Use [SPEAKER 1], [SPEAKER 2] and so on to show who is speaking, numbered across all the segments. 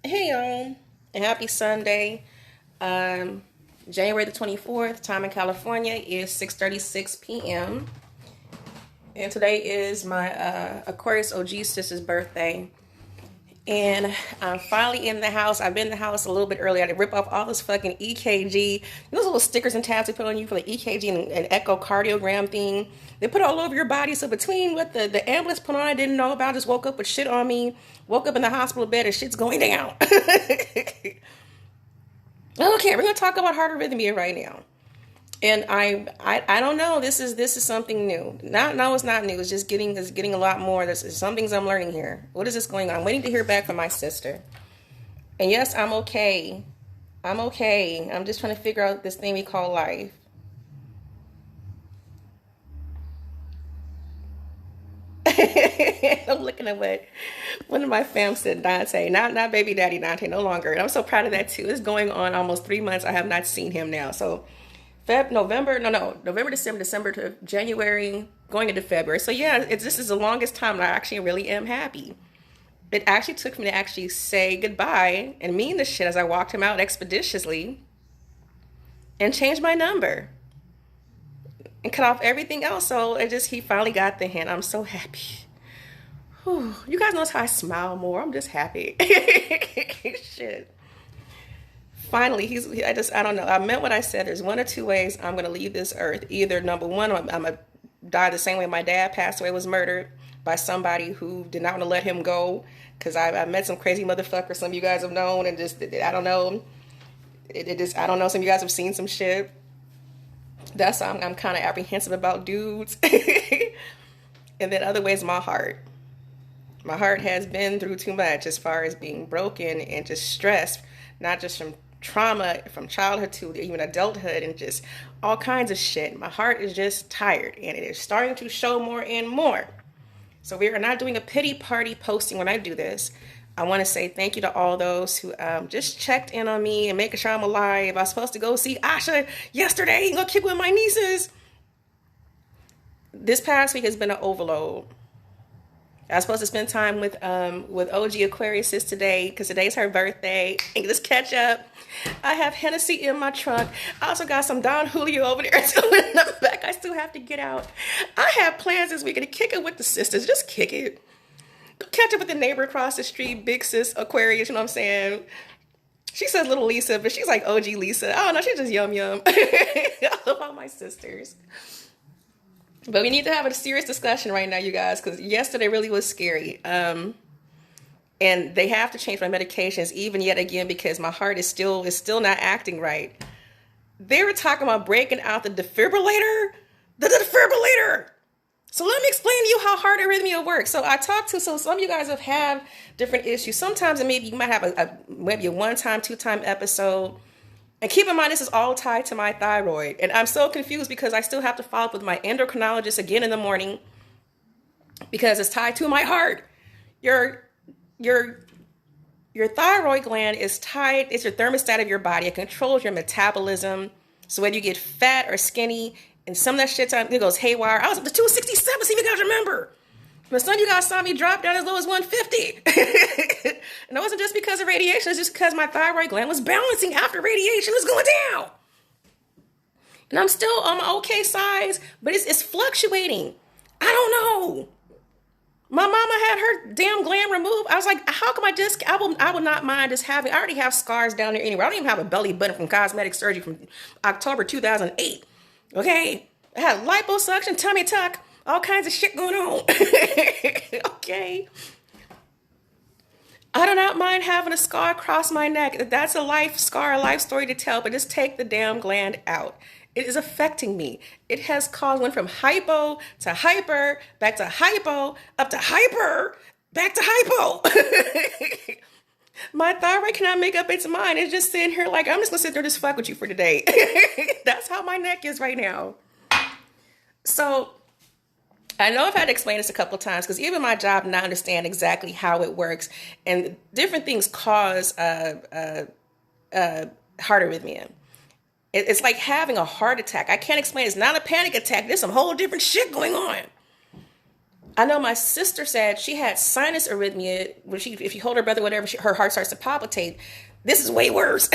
[SPEAKER 1] Hey y'all, and happy Sunday. January the 24th, time in California is 6:36 p.m. And today is my Aquarius OG sister's birthday. And I'm finally in the house. I've been in the house a little bit early. I had to rip off all this fucking EKG. Those little stickers and tabs they put on you for the EKG and echocardiogram thing. They put all over your body. So between what the ambulance put on, I didn't know about. I just woke up with shit on me. Woke up in the hospital bed and shit's going down. Okay, we're gonna talk about heart arrhythmia right now. And I don't know. This is something new. No, it's not new. It's getting a lot more. There's some things I'm learning here. What is this going on? I'm waiting to hear back from my sister. And yes, I'm okay. I'm okay. I'm just trying to figure out this thing we call life. I'm looking at what one of my fam said, Dante, not baby daddy Dante, no longer. And I'm so proud of that too. It's going on almost 3 months. I have not seen him now. So November, December to January, going into February. So yeah, this is the longest time, and I actually really am happy. It actually took me to actually say goodbye and mean the shit as I walked him out expeditiously and change my number and cut off everything else. So he finally got the hint. I'm so happy. Whew. You guys notice how I smile more. I'm just happy. Shit. Finally, I don't know. I meant what I said. There's one or two ways I'm going to leave this earth. Either number one, I'm going to die the same way my dad passed away, was murdered by somebody who did not want to let him go. Because I met some crazy motherfucker some of you guys have known, and I don't know. I don't know. Some of you guys have seen some shit. That's why I'm kind of apprehensive about dudes. And then other ways, my heart. My heart has been through too much as far as being broken and just stressed, not just from trauma from childhood to even adulthood and just all kinds of shit. My heart is just tired and it is starting to show more and more. So we are not doing a pity party posting when I do this. I want to say thank you to all those who just checked in on me and making sure I'm alive. I was supposed to go see Asha yesterday, go kick with my nieces. This past week has been an overload. I was supposed to spend time with OG Aquarius today because today's her birthday and just catch up. I have Hennessy in my trunk. I also got some Don Julio over there too in the back. I still have to get out. I have plans this weekend to kick it with the sisters. Just kick it. Catch up with the neighbor across the street, big sis Aquarius. You know what I'm saying? She says little Lisa, but she's like OG Lisa. Oh no, she's just yum yum. I love all my sisters. But we need to have a serious discussion right now, you guys, because yesterday really was scary. And they have to change my medications even yet again because my heart is still not acting right. They were talking about breaking out the defibrillator. The defibrillator. So let me explain to you how heart arrhythmia works. So some of you guys have had different issues. Sometimes maybe you might have maybe a one-time, two-time episode. And keep in mind, this is all tied to my thyroid. And I'm so confused because I still have to follow up with my endocrinologist again in the morning because it's tied to my heart. Your thyroid gland is tied. It's your thermostat of your body. It controls your metabolism. So whether you get fat or skinny, and some of that shit, it goes haywire. I was up to 267, see if you guys remember. But some of you guys saw me drop down as low as 150. And it wasn't just because of radiation. It's just because my thyroid gland was balancing after radiation was going down. And I'm still on my okay size, but it's fluctuating. I don't know. My mama had her damn gland removed. I was like, how come I would not mind just having, I already have scars down there anyway. I don't even have a belly button from cosmetic surgery from October 2008. Okay? I had liposuction, tummy tuck. All kinds of shit going on. Okay. I do not mind having a scar across my neck. That's a life scar, a life story to tell, but just take the damn gland out. It is affecting me. It has caused went from hypo to hyper, back to hypo, up to hyper, back to hypo. My thyroid cannot make up its mind. It's just sitting here like, I'm just going to sit there and just fuck with you for today. That's how my neck is right now. So I know I've had to explain this a couple of times because even my job not understand exactly how it works and different things cause heart arrhythmia. It's like having a heart attack. I can't explain. It's not a panic attack. There's some whole different shit going on. I know my sister said she had sinus arrhythmia when if you hold her breath or whatever, her heart starts to palpitate. This is way worse.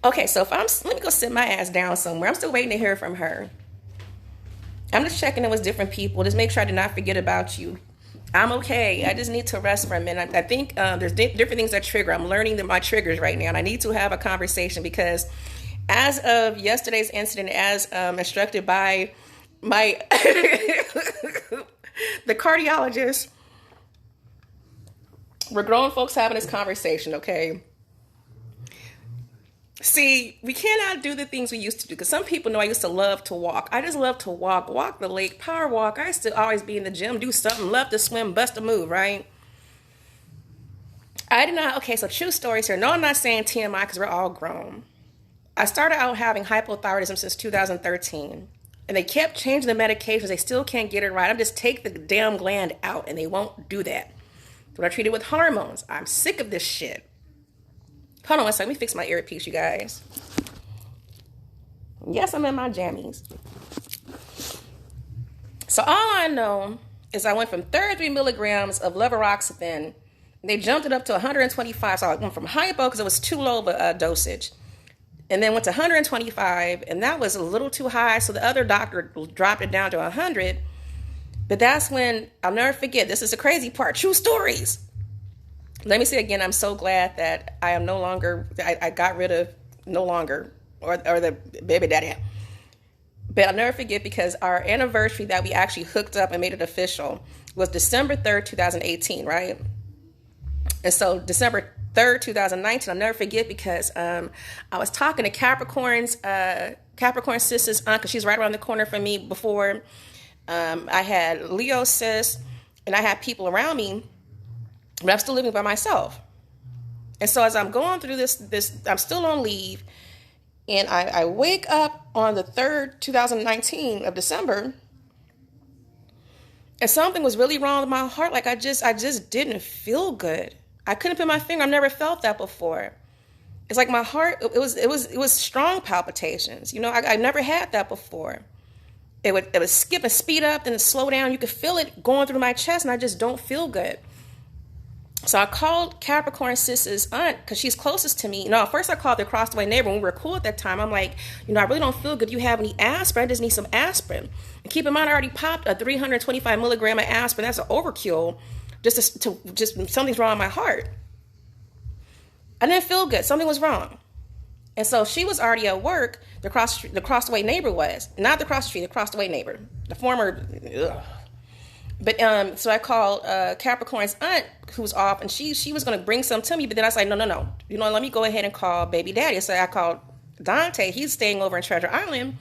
[SPEAKER 1] Okay, so let me go sit my ass down somewhere. I'm still waiting to hear from her. I'm just checking in with different people. Just make sure I did not forget about you. I'm okay. I just need to rest for a minute. I think there's different things that trigger. I'm learning my triggers right now, and I need to have a conversation because as of yesterday's incident, as instructed by my the cardiologist, we're grown folks having this conversation, okay? See, we cannot do the things we used to do because some people know I used to love to walk. I just love to walk the lake, power walk. I used to always be in the gym, do something, love to swim, bust a move, right? I did not. Okay, so true stories here. No, I'm not saying TMI because we're all grown. I started out having hypothyroidism since 2013, and they kept changing the medications. They still can't get it right. I'm just take the damn gland out, and they won't do that. So I treat it with hormones. I'm sick of this shit. Hold on one second. Let me fix my earpiece, you guys. Yes, I'm in my jammies. So all I know is I went from 33 milligrams of levodoxepin. They jumped it up to 125. So I went from hypo because it was too low of a dosage. And then went to 125. And that was a little too high. So the other doctor dropped it down to 100. But that's when, I'll never forget, this is the crazy part. True stories. Let me say again, I'm so glad that I am no longer, I got rid of no longer, or the baby daddy. But I'll never forget because our anniversary that we actually hooked up and made it official was December 3rd, 2018, right? And so December 3rd, 2019, I'll never forget because I was talking to Capricorn sister's aunt, because she's right around the corner from me before. I had Leo sis, and I had people around me. But I'm still living by myself. And so as I'm going through this, I'm still on leave. And I wake up on the 3rd, 2019 of December. And something was really wrong with my heart. Like I just didn't feel good. I couldn't put my finger. I've never felt that before. It's like my heart, it was strong palpitations. You know, I never had that before. It would skip and speed up and slow down. You could feel it going through my chest and I just don't feel good. So I called Capricorn sister's aunt because she's closest to me. No, first I called the across the way neighbor when we were cool at that time. I'm like, I really don't feel good. Do you have any aspirin? I just need some aspirin. And keep in mind, I already popped a 325 milligram of aspirin. That's an overkill. Just something's wrong with my heart. I didn't feel good. Something was wrong. And so she was already at work. The cross the way neighbor was. Not the cross the street, the across the way neighbor. The former... Ugh. But so I called Capricorn's aunt, who was off, and she was going to bring some to me. But then I was like, no. Let me go ahead and call baby daddy. So I called Dante. He's staying over in Treasure Island.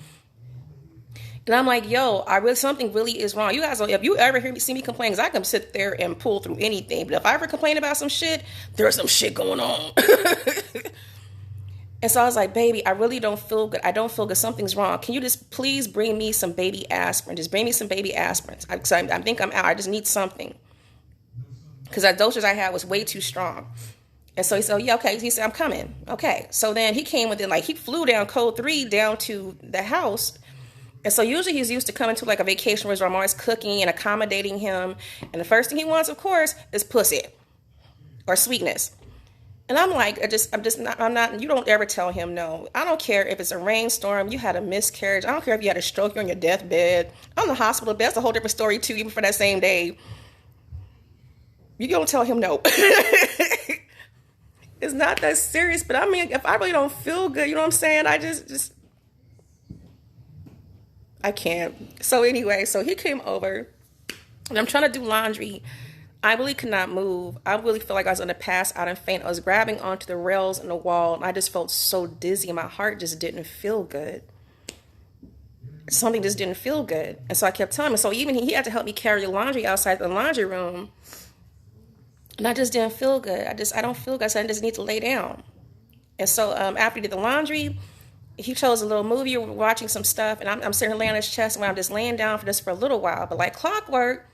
[SPEAKER 1] And I'm like, yo, something really is wrong. You guys, if you ever see me complain, because I can sit there and pull through anything. But if I ever complain about some shit, there's some shit going on. And so I was like, baby, I really don't feel good. I don't feel good. Something's wrong. Can you just please bring me some baby aspirin? Just bring me some baby aspirins. I think I'm out. I just need something. Because that dosage I had was way too strong. And so he said, yeah, okay. He said, I'm coming. Okay. So then he came with it. Like, he flew down code 3 down to the house. And so usually he's used to coming to like a vacation where I'm always cooking and accommodating him. And the first thing he wants, of course, is pussy or sweetness. And I'm like, I'm not, you don't ever tell him no. I don't care if it's a rainstorm, you had a miscarriage. I don't care if you had a stroke, you're on your deathbed. I'm in the hospital bed. That's a whole different story too, even for that same day. You don't tell him no. It's not that serious, but I mean, if I really don't feel good, you know what I'm saying? I can't. So anyway, so he came over and I'm trying to do laundry. I really could not move. I really feel like I was going to pass out and faint. I was grabbing onto the rails in the wall, and I just felt so dizzy. My heart just didn't feel good. Something just didn't feel good. And so I kept telling him. So even he had to help me carry the laundry outside the laundry room. And I just didn't feel good. I don't feel good. So I just need to lay down. And so after he did the laundry, he chose a little movie. We were watching some stuff, and I'm sitting laying on his chest, and I'm just laying down for a little while. But like clockwork,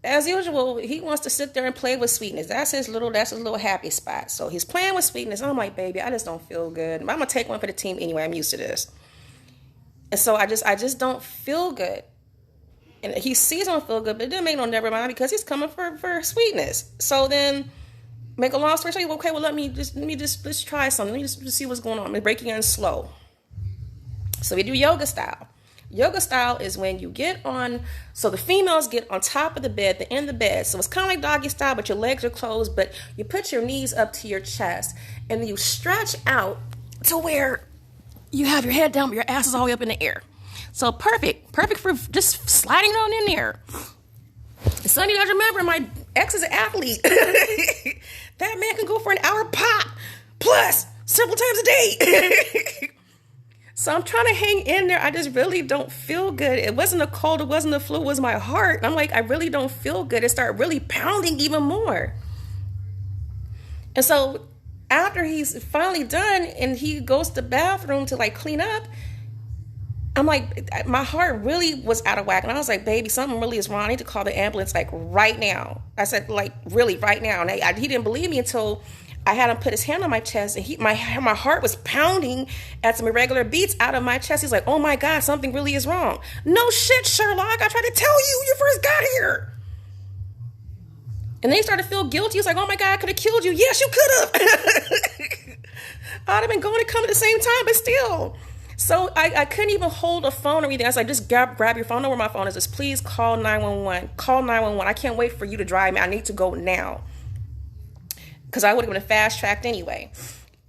[SPEAKER 1] as usual, he wants to sit there and play with sweetness. That's his little happy spot. So he's playing with sweetness. I'm like, baby, I just don't feel good. I'm going to take one for the team anyway. I'm used to this. And so I just don't feel good. And he sees I don't feel good, but it didn't make no never mind because he's coming for sweetness. So then, make a long story short, okay, well, let's try something. Let me just see what's going on. I'm breaking in slow. So we do yoga style. Yoga style is when you get on, so the females get on top of the bed, the end of the bed. So it's kind of like doggy style, but your legs are closed, but you put your knees up to your chest and then you stretch out to where you have your head down, but your ass is all the way up in the air. So perfect for just sliding on in there. And some of you guys remember my ex is an athlete. That man can go for an hour pop plus several times a day. So I'm trying to hang in there. I just really don't feel good. It wasn't a cold. It wasn't the flu. It was my heart. I'm like, I really don't feel good. It started really pounding even more. And so after he's finally done and he goes to the bathroom to like clean up, I'm like, my heart really was out of whack. And I was like, baby, something really is wrong. I need to call the ambulance like right now. I said, like, really right now. And he didn't believe me until I had him put his hand on my chest, and my heart was pounding at some irregular beats out of my chest. He's like, oh my God, something really is wrong. No shit, Sherlock. I tried to tell you when you first got here. And then he started to feel guilty. He was like, oh my God, I could have killed you. Yes, you could have. I'd have been going and coming at the same time, but still. So I couldn't even hold a phone or anything. I was like, just grab your phone. I know where my phone is. Just please call 911. Call 911. I can't wait for you to drive me. I need to go now. Because I would have been fast tracked anyway.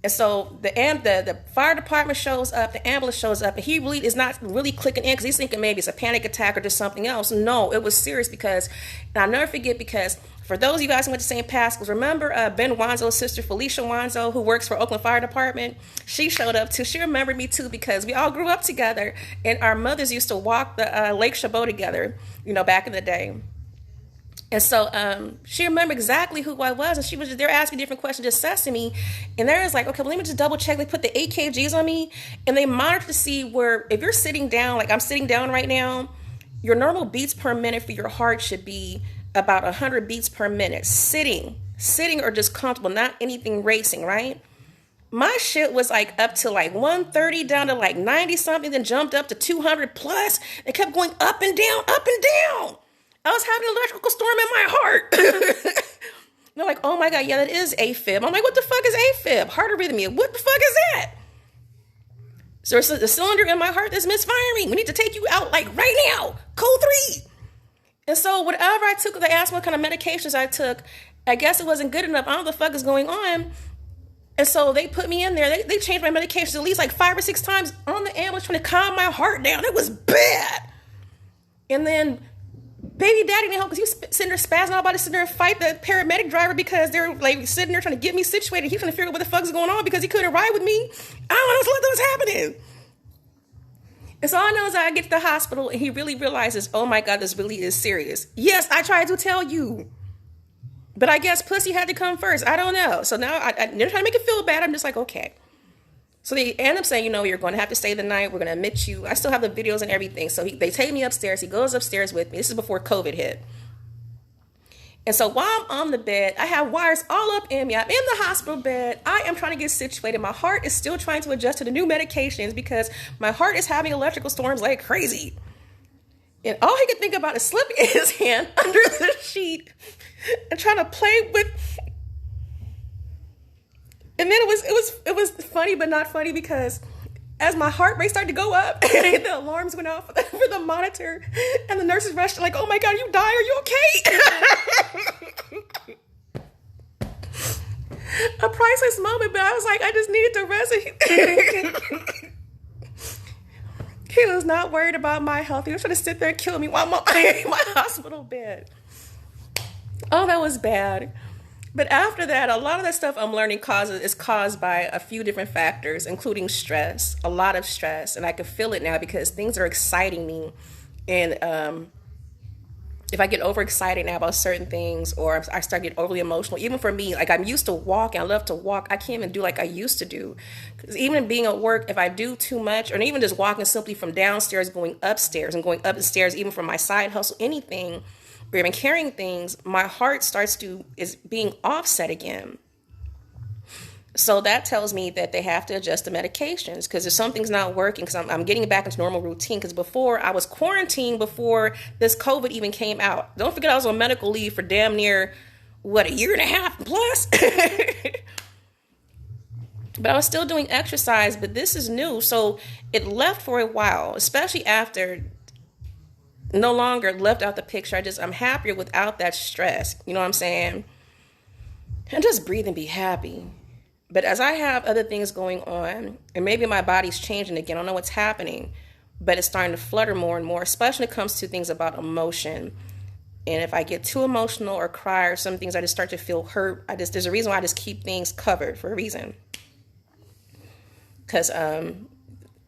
[SPEAKER 1] And so the fire department shows up, the ambulance shows up, and he really is not really clicking in because he's thinking maybe it's a panic attack or just something else. No, it was serious because, and I'll never forget because for those of you guys who went to St. Pascal's, remember Ben Wanzo's sister, Felicia Wanzo, who works for Oakland Fire Department? She showed up too. She remembered me too because we all grew up together and our mothers used to walk the Lake Chabot together, back in the day. And so she remembered exactly who I was, and she was there asking me different questions, just assessing me. And there was like, okay, well, let me just double check. They put the 8 kgs on me, and they monitor to see where, if you're sitting down, like I'm sitting down right now, your normal beats per minute for your heart should be about 100 beats per minute. Sitting or just comfortable, not anything racing, right? My shit was like up to like 130, down to like 90 something, then jumped up to 200 plus. It kept going up and down, up and down. I was having an electrical storm in my heart. They're like, oh my God, yeah, that is AFib. I'm like, what the fuck is AFib? Heart arrhythmia. What the fuck is that? So it's the cylinder in my heart that's misfiring. We need to take you out like right now. Code 3. And so whatever I took, they asked what kind of medications I took. I guess it wasn't good enough. I don't know what the fuck is going on. And so they put me in there. They changed my medications at least like 5 or 6 times on the ambulance trying to calm my heart down. It was bad. And then baby daddy didn't help because he was sitting there spazzing out about to sit there and fight the paramedic driver because they're like sitting there trying to get me situated. He's trying to figure out what the fuck is going on because he couldn't ride with me. I don't know what was happening. And so all I know is I get to the hospital and he really realizes, oh my God, this really is serious. Yes, I tried to tell you. But I guess pussy had to come first. I don't know. So now they're trying to make it feel bad. I'm just like, okay. So they end up saying, you're going to have to stay the night. We're going to admit you. I still have the videos and everything. So they take me upstairs. He goes upstairs with me. This is before COVID hit. And so while I'm on the bed, I have wires all up in me. I'm in the hospital bed. I am trying to get situated. My heart is still trying to adjust to the new medications because my heart is having electrical storms like crazy. And all he could think about is slipping his hand under the sheet and trying to play with. And then it was funny, but not funny because as my heart rate started to go up, the alarms went off for the monitor, and the nurses rushed like, "Oh my God, you die? Are you okay?" A priceless moment, but I was like, I just needed to rest. He was not worried about my health. He was trying to sit there and kill me while I'm in my hospital bed. Oh, that was bad. But after that, a lot of that stuff I'm learning is caused by a few different factors, including stress, a lot of stress. And I can feel it now because things are exciting me. And if I get overexcited now about certain things or I start getting overly emotional, even for me, like I'm used to walking, I love to walk. I can't even do like I used to do. Because even being at work, if I do too much, or even just walking simply from downstairs, going upstairs and going up the stairs, even from my side hustle, anything, or even carrying things, my heart is being offset again. So that tells me that they have to adjust the medications because if something's not working, because I'm getting back into normal routine. Because before I was quarantined before this COVID even came out. Don't forget I was on medical leave for damn near, what, a year and a half plus? But I was still doing exercise, but this is new. So it left for a while, especially after no longer left out the picture. I'm happier without that stress. You know what I'm saying? And just breathe and be happy. But as I have other things going on, and maybe my body's changing again, I don't know what's happening, but it's starting to flutter more and more, especially when it comes to things about emotion. And if I get too emotional or cry or some things, I just start to feel hurt. There's a reason why I just keep things covered for a reason. Because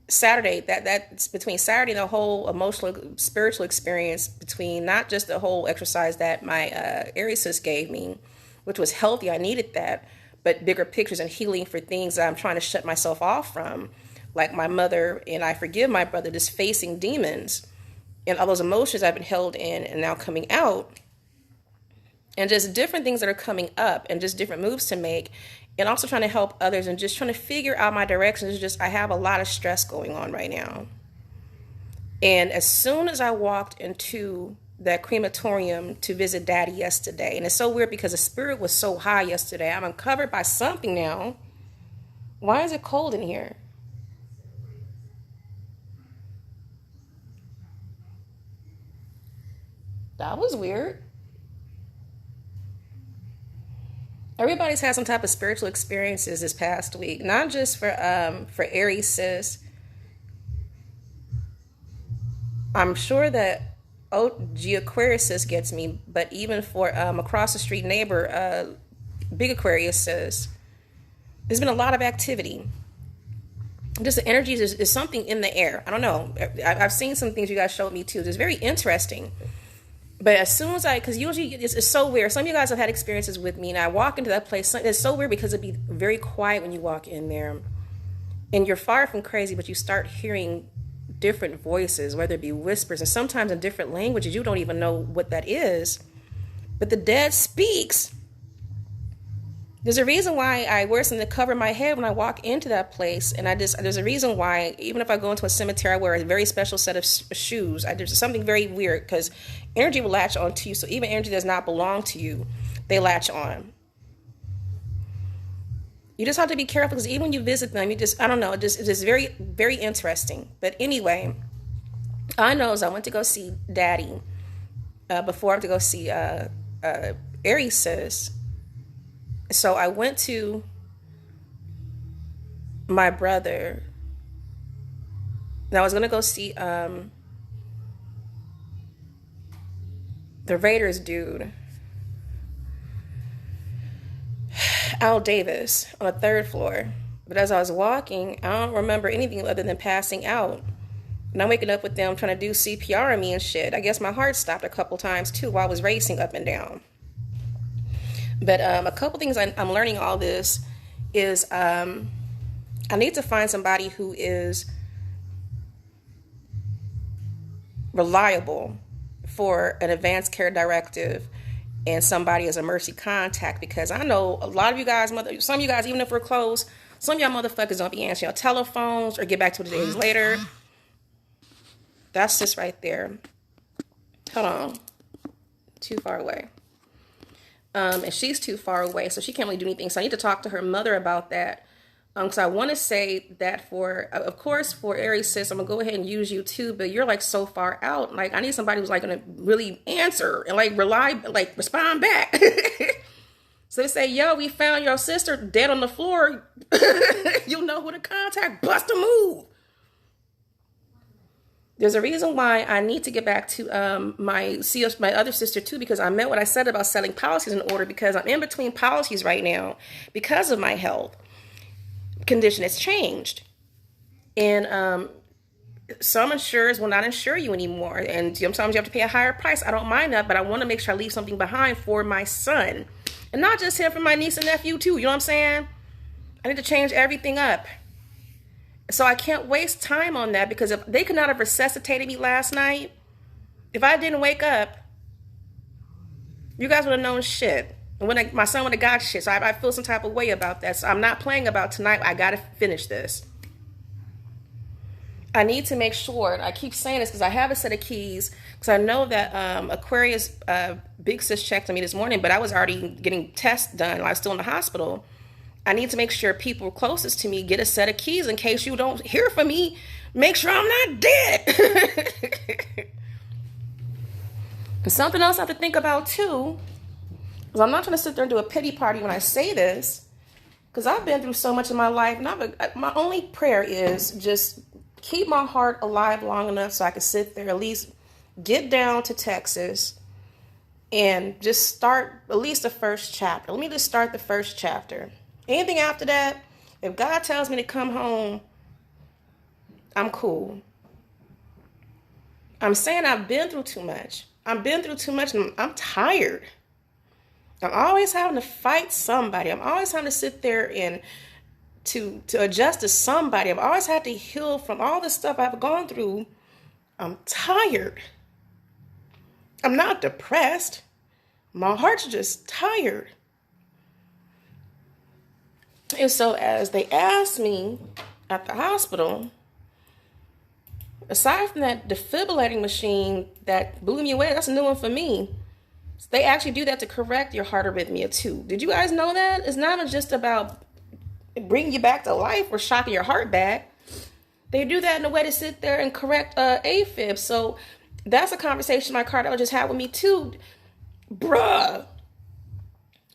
[SPEAKER 1] Saturday, that's between Saturday and the whole emotional, spiritual experience, between not just the whole exercise that my Aries sis gave me, which was healthy, I needed that, but bigger pictures and healing for things that I'm trying to shut myself off from, like my mother and I forgive my brother, just facing demons and all those emotions I've been held in and now coming out, and just different things that are coming up and just different moves to make, and also trying to help others and just trying to figure out my directions. I have a lot of stress going on right now. And as soon as I walked into that crematorium to visit Daddy yesterday, and it's so weird because the spirit was so high yesterday. I'm uncovered by something now. Why is it cold in here? That was weird. Everybody's had some type of spiritual experiences this past week, not just for Aries sis. I'm sure that OG Aquarius sis gets me, but even for across the street neighbor, Big Aquarius sis, there's been a lot of activity. Just the energy is something in the air. I don't know. I've seen some things you guys showed me too. It's very interesting. But as soon as because usually it's so weird. Some of you guys have had experiences with me, and I walk into that place. It's so weird because it'd be very quiet when you walk in there, and you're far from crazy, but you start hearing different voices, whether it be whispers, and sometimes in different languages. You don't even know what that is, but the dead speaks. There's a reason why I wear something to cover my head when I walk into that place, and there's a reason why even if I go into a cemetery, I wear a very special set of shoes. There's something very weird because energy will latch on to you. So even energy does not belong to you, they latch on. You just have to be careful because even when you visit them, I don't know, it's just very, very interesting. But anyway, I know I went to go see Daddy before I went to go see Aries sis. So I went to my brother. And I was going to go see the Raiders dude, Al Davis, on the third floor. But as I was walking, I don't remember anything other than passing out. And I'm waking up with them trying to do CPR on me and shit. I guess my heart stopped a couple times too while I was racing up and down. But a couple things I'm learning all this is I need to find somebody who is reliable for an advanced care directive and somebody as a mercy contact, because I know a lot of you guys, some of you guys, even if we're close, some of y'all motherfuckers don't be answering your telephones or get back to it days later. That's just right there. Hold on. Too far away. And she's too far away, so she can't really do anything. So I need to talk to her mother about that. So I want to say that of course, for Aries sis, I'm going to go ahead and use you too, but you're like so far out. Like I need somebody who's like going to really answer and like respond back. So they say, yo, we found your sister dead on the floor. You'll know who to contact. Bust a move. There's a reason why I need to get back to my other sister too, because I meant what I said about selling policies in order, because I'm in between policies right now because of my health condition. It's changed. And some insurers will not insure you anymore. And sometimes you have to pay a higher price. I don't mind that, but I want to make sure I leave something behind for my son. And not just him, for my niece and nephew too. You know what I'm saying? I need to change everything up. So I can't waste time on that, because if they could not have resuscitated me last night, if I didn't wake up, you guys would have known shit. And when my son would have got shit, so I feel some type of way about that. So I'm not playing about tonight. I got to finish this. I need to make sure, I keep saying this because I have a set of keys, because I know that Aquarius, Big Sis checked on me this morning, but I was already getting tests done. I was still in the hospital. I need to make sure people closest to me get a set of keys in case you don't hear from me. Make sure I'm not dead. Because something else I have to think about too, because I'm not trying to sit there and do a pity party when I say this, because I've been through so much in my life, and my only prayer is just keep my heart alive long enough so I can sit there, at least get down to Texas and just start at least the first chapter. Let me just start the first chapter. Anything after that, if God tells me to come home, I'm cool. I'm saying I've been through too much. I've been through too much, and I'm tired. I'm always having to fight somebody. I'm always having to sit there and to adjust to somebody. I've always had to heal from all the stuff I've gone through. I'm tired. I'm not depressed. My heart's just tired. And so as they asked me at the hospital, aside from that defibrillating machine that blew me away, that's a new one for me. They actually do that to correct your heart arrhythmia too. Did you guys know that? It's not just about bringing you back to life or shocking your heart back. They do that in a way to sit there and correct AFib. So that's a conversation my cardiologist had with me too. Bruh.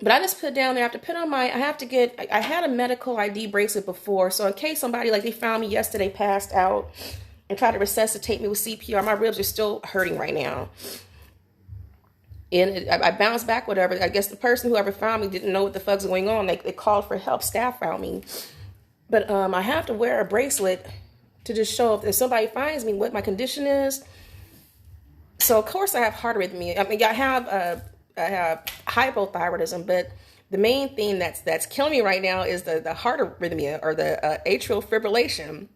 [SPEAKER 1] But I just put down there, I had a medical ID bracelet before. So in case somebody, like they found me yesterday passed out and tried to resuscitate me with CPR, my ribs are still hurting right now. And I bounced back, whatever. I guess the person, whoever found me, didn't know what the fuck's going on. They called for help. Staff found me. But I have to wear a bracelet to just show if somebody finds me what my condition is. So, of course, I have heart arrhythmia. I mean, I have hypothyroidism, but the main thing that's killing me right now is the heart arrhythmia, or the atrial fibrillation.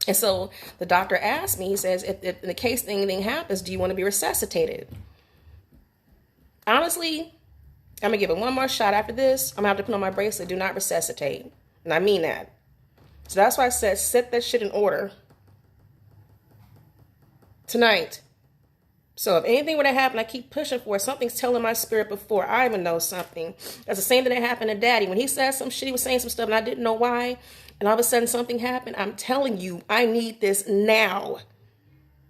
[SPEAKER 1] And so the doctor asked me, he says, if in the case anything happens, do you want to be resuscitated? Honestly, I'm going to give it one more shot after this. I'm going to have to put on my bracelet, do not resuscitate. And I mean that. So that's why I said, set that shit in order tonight. So if anything were to happen, I keep pushing for it. Something's telling my spirit before I even know something. That's the same thing that happened to Daddy. When he said some shit, he was saying some stuff and I didn't know why. And all of a sudden something happened. I'm telling you, I need this now.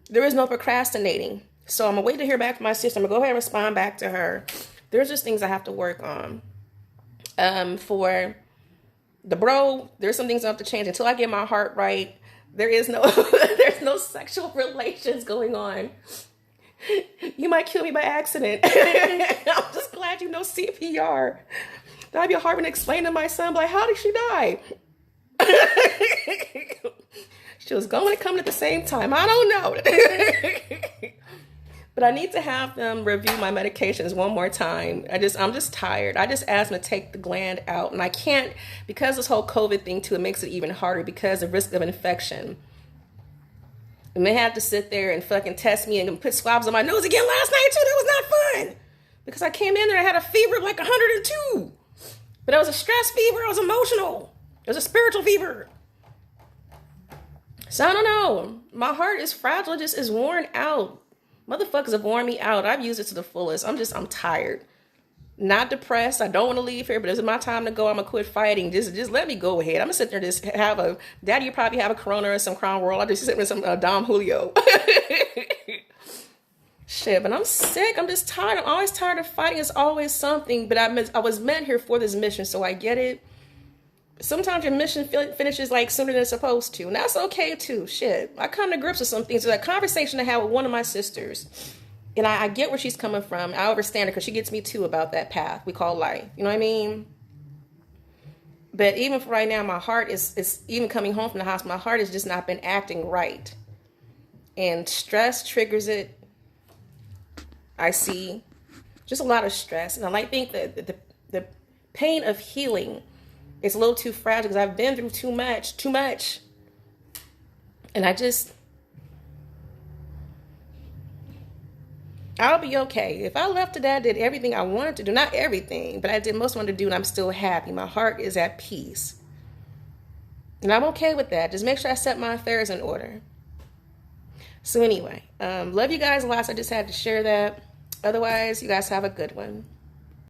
[SPEAKER 1] There is no procrastinating. So I'm going to wait to hear back from my sister. I'm going to go ahead and respond back to her. There's just things I have to work on. For the bro, there's some things I have to change. Until I get my heart right, there's no sexual relations going on. You might kill me by accident. I'm just glad you know CPR. That'd be hard to explain to my son, like, how did she die? She was going and coming at the same time. I don't know. But I need to have them review my medications one more time. I'm just tired. I just asked them to take the gland out. And I can't, because this whole COVID thing too, it makes it even harder because of risk of infection. And they had to sit there and fucking test me and put swabs on my nose again last night too. That was not fun. Because I came in there, I had a fever of like 102. But it was a stress fever. I was emotional. It was a spiritual fever. So I don't know. My heart is fragile. It just is worn out. Motherfuckers have worn me out. I've used it to the fullest. I'm tired. Not depressed. I don't want to leave here, but it's my time to go. I'm going to quit fighting. Just let me go ahead. I'm going to sit there and just have Daddy, you probably have a Corona or some Crown Royal. I'll just sit with some Dom Julio. Shit, but I'm sick. I'm just tired. I'm always tired of fighting. It's always something, but I was meant here for this mission, so I get it. Sometimes your mission finishes like sooner than it's supposed to. And that's okay too. Shit. I come to grips with some things. There's a conversation I had with one of my sisters. And I get where she's coming from. I understand her because she gets me too about that path we call life. You know what I mean? But even for right now, my heart is even coming home from the hospital, my heart has just not been acting right. And stress triggers it. I see just a lot of stress. And I think that the pain of healing, it's a little too fragile because I've been through too much. And I'll be okay. If I left today, I did everything I wanted to do. Not everything, but I did most wanted to do, and I'm still happy. My heart is at peace. And I'm okay with that. Just make sure I set my affairs in order. So anyway, love you guys lots. I just had to share that. Otherwise, you guys have a good one.